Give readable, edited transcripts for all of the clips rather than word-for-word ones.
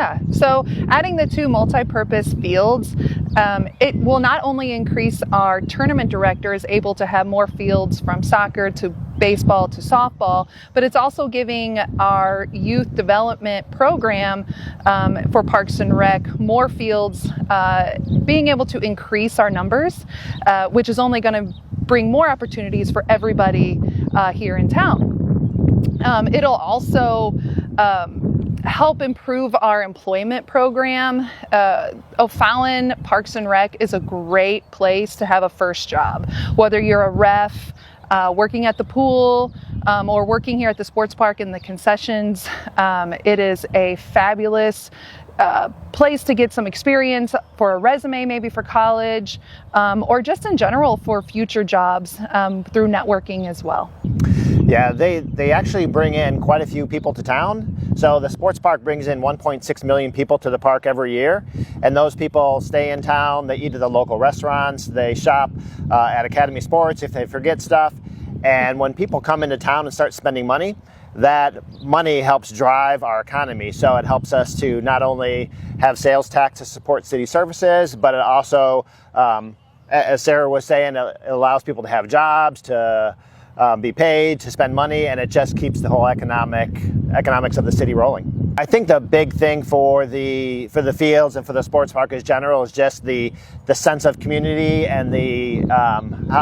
Yeah, so adding the two multi-purpose fields, it will not only increase our tournament directors able to have more fields from soccer to baseball to softball, but it's also giving our youth development program for Parks and Rec more fields, being able to increase our numbers, which is only going to bring more opportunities for everybody here in town. It'll also help improve our employment program. O'Fallon Parks and Rec is a great place to have a first job. Whether you're a ref, working at the pool, or working here at the sports park in the concessions, it is a fabulous place to get some experience for a resume, maybe for college, or just in general for future jobs through networking as well. Yeah, they actually bring in quite a few people to town. So the sports park brings in 1.6 million people to the park every year. And those people stay in town, they eat at the local restaurants, they shop at Academy Sports if they forget stuff. And when people come into town and start spending money, that money helps drive our economy. So it helps us to not only have sales tax to support city services, but it also, as Sarah was saying, it allows people to have jobs, to be paid, to spend money, and it just keeps the whole economics of the city rolling. I think the big thing for the fields and for the sports park in general is just the sense of community and the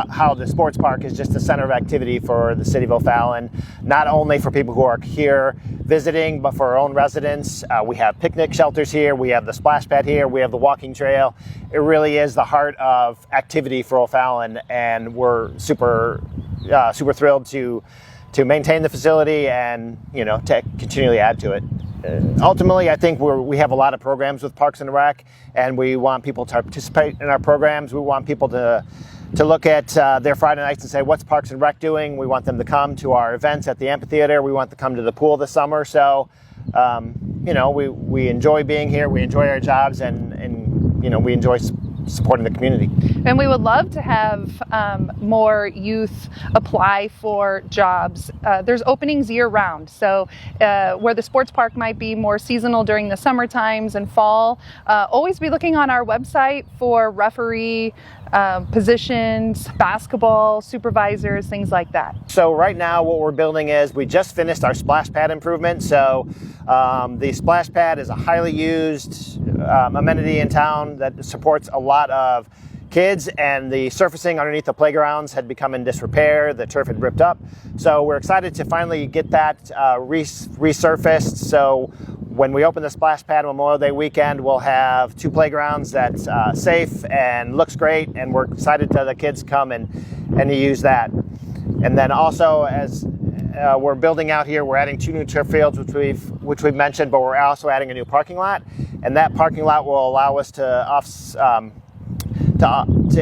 how the sports park is just the center of activity for the city of O'Fallon, not only for people who are here visiting, but for our own residents. We have picnic shelters here, we have the splash pad here, we have the walking trail. It really is the heart of activity for O'Fallon, and we're super thrilled to maintain the facility and to continually add to it. Ultimately, I think we have a lot of programs with Parks and Rec, and we want people to participate in our programs. We want people to look at their Friday nights and say, what's Parks and Rec doing? We want them to come to our events at the amphitheater. We want them to come to the pool this summer. So, we enjoy being here. We enjoy our jobs, and we enjoy supporting the community. And we would love to have more youth apply for jobs. There's openings year round. So where the sports park might be more seasonal during the summer times and fall, always be looking on our website for referee positions, basketball, supervisors, things like that. So right now what we're building is we just finished our splash pad improvement. So the splash pad is a highly used amenity in town that supports a lot of kids, and the surfacing underneath the playgrounds had become in disrepair. The turf had ripped up. So we're excited to finally get that resurfaced. So when we open the splash pad Memorial Day weekend, we'll have two playgrounds that's safe and looks great, and we're excited to the kids come and use that. And then also, as we're building out here, we're adding two new turf fields, which we've mentioned, but we're also adding a new parking lot, and that parking lot will allow us to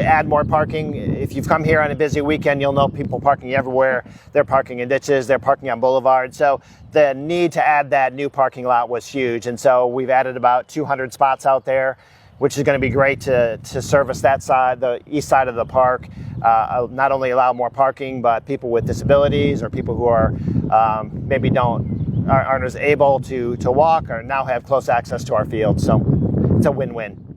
add more parking. If you've come here on a busy weekend, you'll know people parking everywhere. They're parking in ditches, they're parking on boulevards. So the need to add that new parking lot was huge. And so we've added about 200 spots out there, which is going to be great to service that side, the east side of the park. Not only allow more parking, but people with disabilities or people who are maybe aren't as able to walk or now have close access to our field. So it's a win-win.